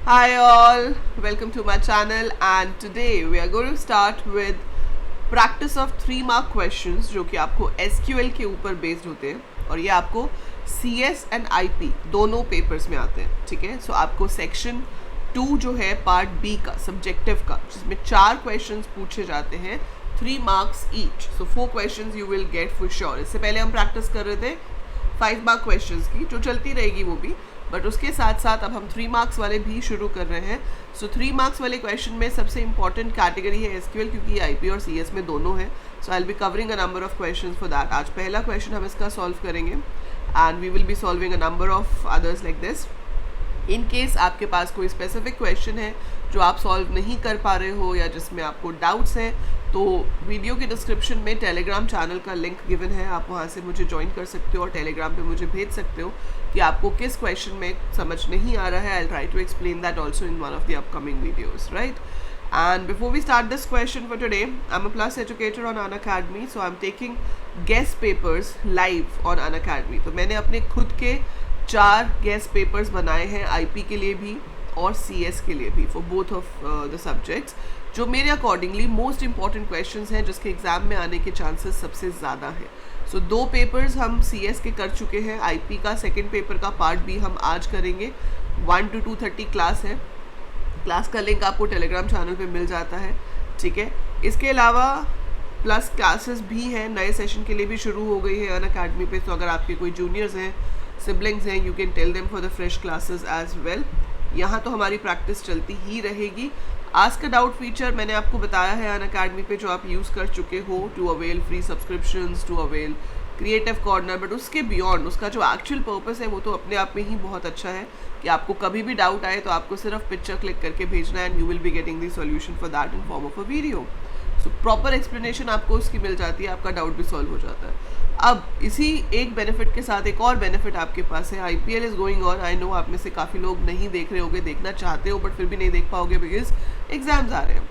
Hi all, welcome to my channel and today we are going to start with practice of 3 mark questions जो कि आपको SQL के ऊपर based होते हैं और ये आपको CS एंड IP दोनों पेपर्स में आते हैं. ठीक है, सो आपको सेक्शन 2 जो है पार्ट B का सब्जेक्टिव का जिसमें 4 क्वेश्चंस पूछे जाते हैं 3 marks each. So 4 questions you will get for sure. इससे पहले हम प्रैक्टिस कर रहे थे 5 मार्क क्वेश्चंस की जो चलती रहेगी वो भी, बट उसके साथ साथ अब हम 3 मार्क्स वाले भी शुरू कर रहे हैं. सो 3 मार्क्स वाले क्वेश्चन में सबसे इंपॉर्टेंट कैटेगरी है SQL क्योंकि ये IP और CS में दोनों है. So I will be covering a number of questions for that. आज पहला क्वेश्चन हम इसका सॉल्व करेंगे and we will be solving a number of others like this. In case आपके पास कोई स्पेसिफिक क्वेश्चन है जो आप सॉल्व नहीं कर पा रहे हो या जिसमें आपको डाउट्स हैं तो वीडियो के डिस्क्रिप्शन में टेलीग्राम चैनल का लिंक गिवन है, आप वहाँ से मुझे ज्वाइन कर सकते हो और टेलीग्राम पे मुझे भेज सकते हो कि आपको किस क्वेश्चन में समझ नहीं आ रहा है. I try to explain that also in one of the upcoming videos, right. And before we start this question for today, I'm a Plus educator on Unacademy, so I'm taking guest papers live on Unacademy. तो मैंने अपने खुद के 4 guest papers बनाए हैं IP के लिए भी और CS के लिए भी for both of the subjects, जो मेरे अकॉर्डिंगली मोस्ट इंपॉर्टेंट क्वेश्चंस हैं जिसके एग्जाम में आने के चांसेस सबसे ज़्यादा हैं. सो 2 पेपर्स हम CS के कर चुके हैं. IP का सेकेंड पेपर का पार्ट भी हम आज करेंगे. 1 to 2:30 क्लास है. क्लास का लिंक आपको टेलीग्राम चैनल पे मिल जाता है. ठीक है, इसके अलावा प्लस क्लासेस भी हैं, नए सेशन के लिए भी शुरू हो गई है अनअकैडमी पे. तो अगर आपके कोई जूनियर्स हैं, सिबलिंग्स हैं, you can tell them for the fresh classes as well. यहाँ तो हमारी प्रैक्टिस चलती ही रहेगी. आस्क अ डाउट फीचर मैंने आपको बताया है अनअकैडमी पे जो आप यूज़ कर चुके हो to avail free subscriptions, to avail creative corner. But उसके बियॉन्ड उसका जो एक्चुअल पर्पस है वो तो अपने आप में ही बहुत अच्छा है कि आपको कभी भी डाउट आए तो आपको सिर्फ पिक्चर क्लिक करके भेजना है and you will be getting the solution for that in form of a video. So proper explanation आपको उसकी मिल जाती है, आपका डाउट भी सॉल्व हो जाता है. अब इसी एक बेनिफिट के साथ एक और बेनिफिट आपके पास है. IPL is going on. I know आप में से काफ़ी लोग नहीं देख रहे होगे, देखना चाहते हो बट फिर भी नहीं देख पाओगे बिकॉज एग्जाम्स आ रहे हैं.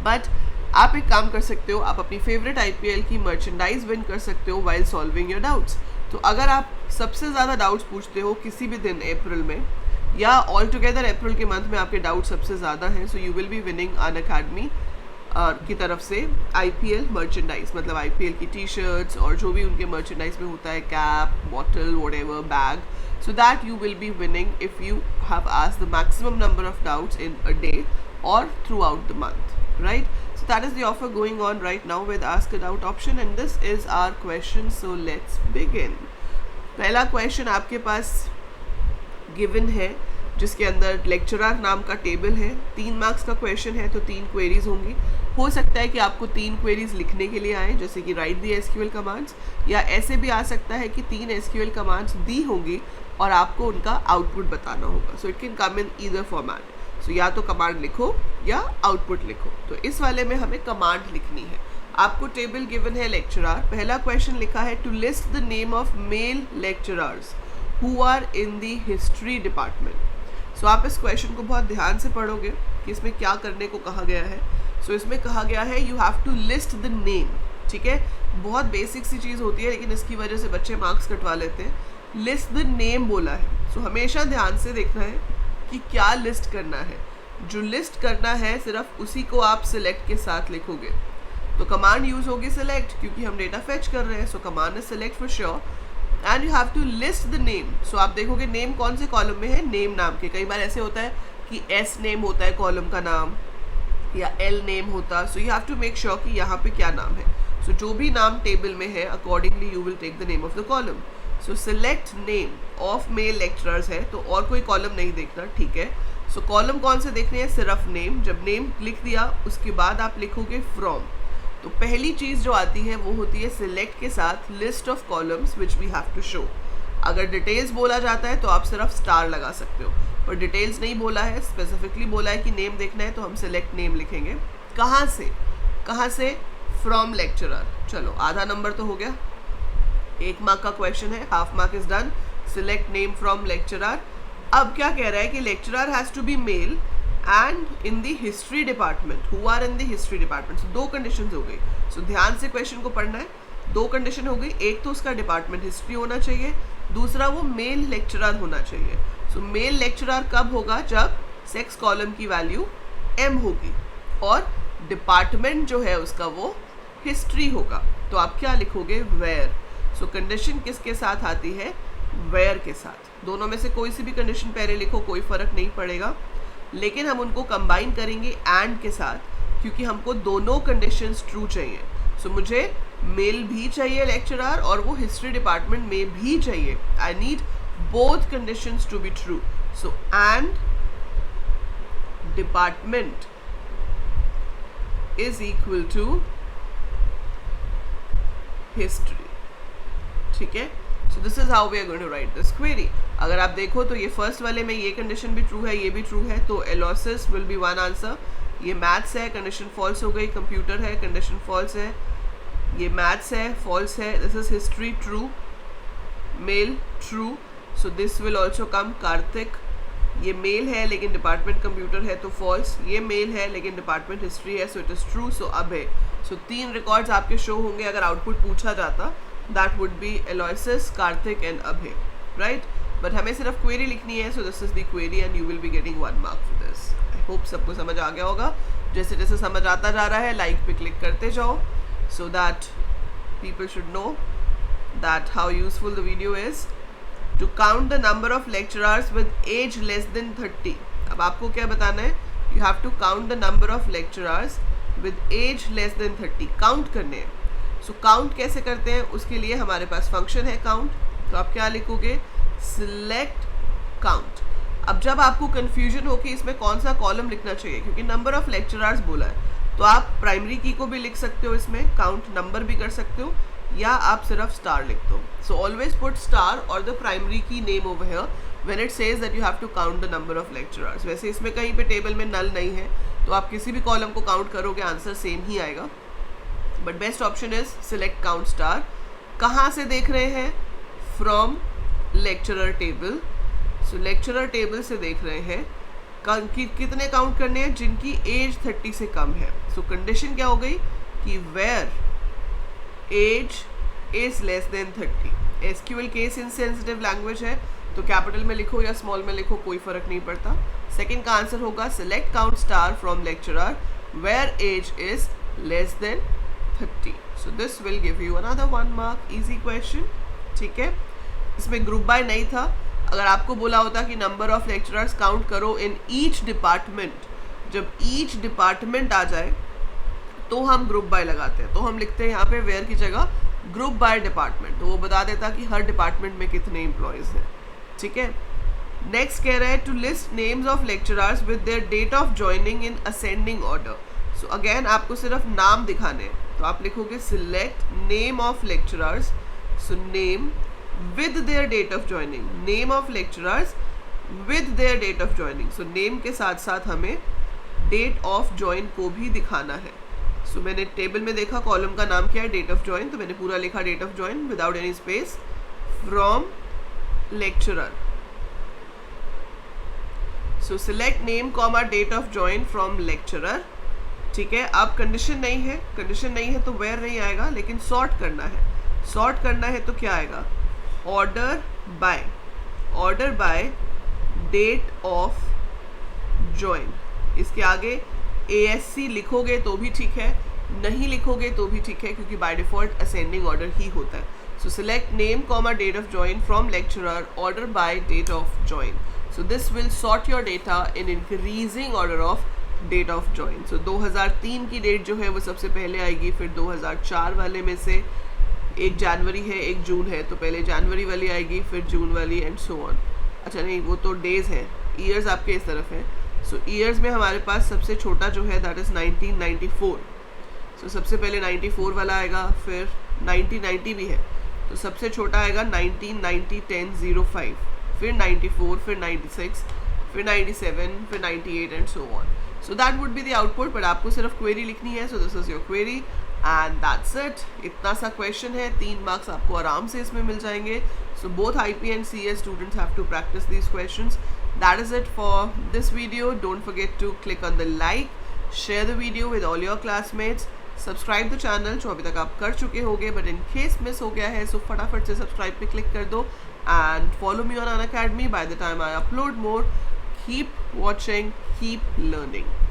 बट आप एक काम कर सकते हो, आप अपनी फेवरेट IPL की मर्चेंडाइज विन कर सकते हो वाइल सॉल्विंग योर डाउट्स. तो अगर आप सबसे ज़्यादा डाउट्स पूछते हो किसी भी दिन अप्रैल में या ऑल टुगेदर अप्रैल के मंथ में आपके डाउट सबसे ज़्यादा हैं, so you will be winning Unacademy की तरफ से IPL मर्चेंडाइज, मतलब IPL की टी-शर्ट्स और जो भी उनके मर्चेंडाइज में होता है, cap, bottle, whatever, bag. So that you will be winning if you have asked the maximum number of doubts in a day or throughout the month, right? So that is the offer going on right now with Ask a Doubt option and this is our question. So let's begin. पहला question आपके पास given है जिसके अंदर lecturer नाम का table है. 3 marks का question है तो 3 क्वेरीज होंगी. हो सकता है कि आपको 3 क्वेरीज लिखने के लिए आए जैसे कि राइट दी SQL कमांड्स, या ऐसे भी आ सकता है कि 3 SQL कमांड्स दी होंगी और आपको उनका आउटपुट बताना होगा. So it can come in either format. So या तो कमांड लिखो या आउटपुट लिखो. तो इस वाले में हमें कमांड लिखनी है. आपको टेबल गिवन है लेक्चरर. पहला क्वेश्चन लिखा है to list the name of male lecturers who are in the history department. So आप इस क्वेश्चन को बहुत ध्यान से पढ़ोगे कि इसमें क्या करने को कहा गया है. सो इसमें कहा गया है you have to list the name. ठीक है, बहुत बेसिक सी चीज़ होती है लेकिन इसकी वजह से बच्चे मार्क्स कटवा लेते हैं. लिस्ट द नेम बोला है. सो हमेशा ध्यान से देखना है कि क्या लिस्ट करना है. जो लिस्ट करना है सिर्फ उसी को आप सिलेक्ट के साथ लिखोगे. तो कमांड यूज़ होगी सिलेक्ट क्योंकि हम डेटा फेच कर रहे हैं. So command is select for sure and you have to list the name. So आप देखोगे नेम कौन से कॉलम में है, नेम नाम के. कई बार ऐसे होता है कि S नेम होता है कॉलम का नाम या L नेम होता. So you have to make sure कि यहाँ पे क्या नाम है. सो जो भी नाम टेबल में है accordingly you will take the name of the column. So select name of male lecturers है तो और कोई कॉलम नहीं देखना. ठीक है, सो कॉलम कौन से देखने हैं, सिर्फ नेम. जब नेम लिख दिया उसके बाद आप लिखोगे फ्रॉम. तो पहली चीज़ जो आती है वो होती है सिलेक्ट के साथ list of columns which we have to show. अगर डिटेल्स बोला जाता है तो आप सिर्फ स्टार लगा सकते हो, पर डिटेल्स नहीं बोला है, स्पेसिफिकली बोला है कि नेम देखना है तो हम सिलेक्ट नेम लिखेंगे. कहाँ से? From lecturer. चलो आधा नंबर तो हो गया. 1 मार्क का क्वेश्चन है, half mark is done. Select name from lecturer. अब क्या कह रहा है कि lecturer has to be male and in the history department who are in the history department. So 2 condition हो गई. सो ध्यान से क्वेश्चन को पढ़ना है. 2 कंडीशन हो गई. एक तो उसका डिपार्टमेंट हिस्ट्री होना चाहिए, दूसरा वो मेल लेक्चरर होना चाहिए. सो मेल लेक्चरर कब होगा, जब सेक्स कॉलम की वैल्यू m होगी और डिपार्टमेंट जो है उसका वो हिस्ट्री होगा। तो आप क्या लिखोगे, वेयर। सो कंडीशन किसके साथ आती है, वेयर के साथ। दोनों में से कोई सी भी कंडीशन पहले लिखो, कोई फर्क नहीं पड़ेगा, लेकिन हम उनको कंबाइन करेंगे एंड के साथ, क्योंकि हमको दोनों कंडीशंस ट्रू चाहिए। सो मुझे मेल भी चाहिए लेक्चरर और वो हिस्ट्री डिपार्टमेंट में भी चाहिए। I need both conditions to be true. So and department is equal to history. ठीक है, so this is how we are going to write this query. अगर आप देखो तो ये फर्स्ट वाले में ये कंडीशन भी ट्रू है, ये भी ट्रू है, तो Aloysius will be one answer. ये मैथ्स है, कंडीशन फॉल्स हो गई। कंप्यूटर है, कंडीशन फॉल्स है। ये मैथ्स है, फॉल्स है। This is history, true. Male, true, so this will also come. Kartik, ये मेल है लेकिन डिपार्टमेंट कंप्यूटर है तो फॉल्स। ये मेल है लेकिन डिपार्टमेंट हिस्ट्री है, सो इट इज़ ट्रू। सो अब है, सो 3 रिकॉर्ड्स आपके शो होंगे अगर आउटपुट पूछा जाता। That would be Aloysius, Kartik and Abhay, right. But हमें सिर्फ क्वेरी लिखनी है, so this is the query and you will be getting 1 mark for this. I hope सबको समझ आ गया होगा। जैसे जैसे समझ आता जा रहा है लाइक पे क्लिक करते जाओ, so that people should know that how useful the video is. To count the number of lecturers with age less than 30. अब आपको क्या बताना है, you have to count the number of lecturers with age less than 30. Count करने हैं। So count कैसे करते हैं, उसके लिए हमारे पास फंक्शन है काउंट। तो आप क्या लिखोगे, सिलेक्ट काउंट। अब जब आपको कन्फ्यूजन हो कि इसमें कौन सा कॉलम लिखना चाहिए, क्योंकि नंबर ऑफ लेक्चरर्स बोला है, तो आप प्राइमरी की को भी लिख सकते हो, इसमें काउंट नंबर भी कर सकते हो, या आप सिर्फ स्टार लिख दो। सो ऑलवेज पुट स्टार और the primary key name over here when it says that you have to count the number of lecturers. वैसे इसमें कहीं पे टेबल में नल नहीं है, तो आप किसी भी कॉलम को काउंट करोगे आंसर सेम ही आएगा। But best option is select count star. कहाँ से देख रहे हैं, from lecturer table. So lecturer table से देख रहे हैं कितने काउंट करने हैं, जिनकी एज 30 से कम है। सो कंडीशन क्या हो गई कि where age is less than 30। SQL case insensitive language है, तो कैपिटल में लिखो या स्मॉल में लिखो, कोई फर्क नहीं पड़ता। सेकंड का आंसर होगा select count star from lecturer where age is less than 30। So this will give you another 1 mark. Easy question, ठीक है। इसमें ग्रुप बाय नहीं था। अगर आपको बोला होता कि नंबर ऑफ लेक्चरर्स काउंट करो इन ईच डिपार्टमेंट, जब ईच डिपार्टमेंट आ जाए तो हम ग्रुप बाय लगाते हैं। तो हम लिखते हैं यहाँ पे वेयर की जगह ग्रुप बाय डिपार्टमेंट, तो वो बता देता कि हर डिपार्टमेंट में कितने एम्प्लॉयज़ हैं, ठीक है। नेक्स्ट कह रहा है to list names of lecturers with their date of joining in ascending order. So again आपको सिर्फ नाम दिखाने हैं, तो आप लिखोगे select name of lecturers. So name with their date of joining, name of lecturers with their date of joining. So name के साथ साथ हमें date of join को भी दिखाना है। So मैंने टेबल में देखा कॉलम का नाम क्या है, date of join, तो मैंने पूरा लिखा date of join without any space from lecturer. So select name comma date of join from lecturer, ठीक है। अब कंडीशन नहीं है, कंडीशन नहीं है तो where नहीं आएगा, लेकिन सॉर्ट करना है। सॉर्ट करना है तो क्या आएगा, order by date of join. इसके आगे ASC लिखोगे तो भी ठीक है, नहीं लिखोगे तो भी ठीक है, क्योंकि बाय डिफॉल्ट असेंडिंग ऑर्डर ही होता है। So select name comma date of join from lecturer order by date of join. So this will sort your data in increasing order of date of join. So 2003 की date जो है वो सबसे पहले आएगी, फिर 2004 वाले में से 1 जनवरी है 1 जून है, तो पहले जनवरी वाली आएगी, फिर जून वाली एंड सो ऑन। अच्छा नहीं, वो तो डेज है, ईयर्स आपके इस तरफ है। सो ईयर्स में हमारे पास सबसे छोटा जो है दैट इज़ 1994। सो सबसे पहले 94 वाला आएगा, फिर 1990 भी है, तो सबसे छोटा आएगा 1990 10/05, फिर 94, फिर 96, फिर 97, फिर 98 and so on. So that would be the output, but आपको सिर्फ क्वेरी लिखनी है। So this is your query and that's it. इतना सा क्वेश्चन है, 3 मार्क्स आपको आराम से इसमें मिल जाएंगे। So both IP and CS students have to practice these questions. That is it for this video. Don't forget to click on the like, share the video with all your classmates, subscribe the channel जो अभी तक आप कर चुके होंगे, but in case miss हो गया है so फटाफट से सब्सक्राइब पे क्लिक कर दो and follow me on Unacademy by the time I upload more. Keep watching, keep learning.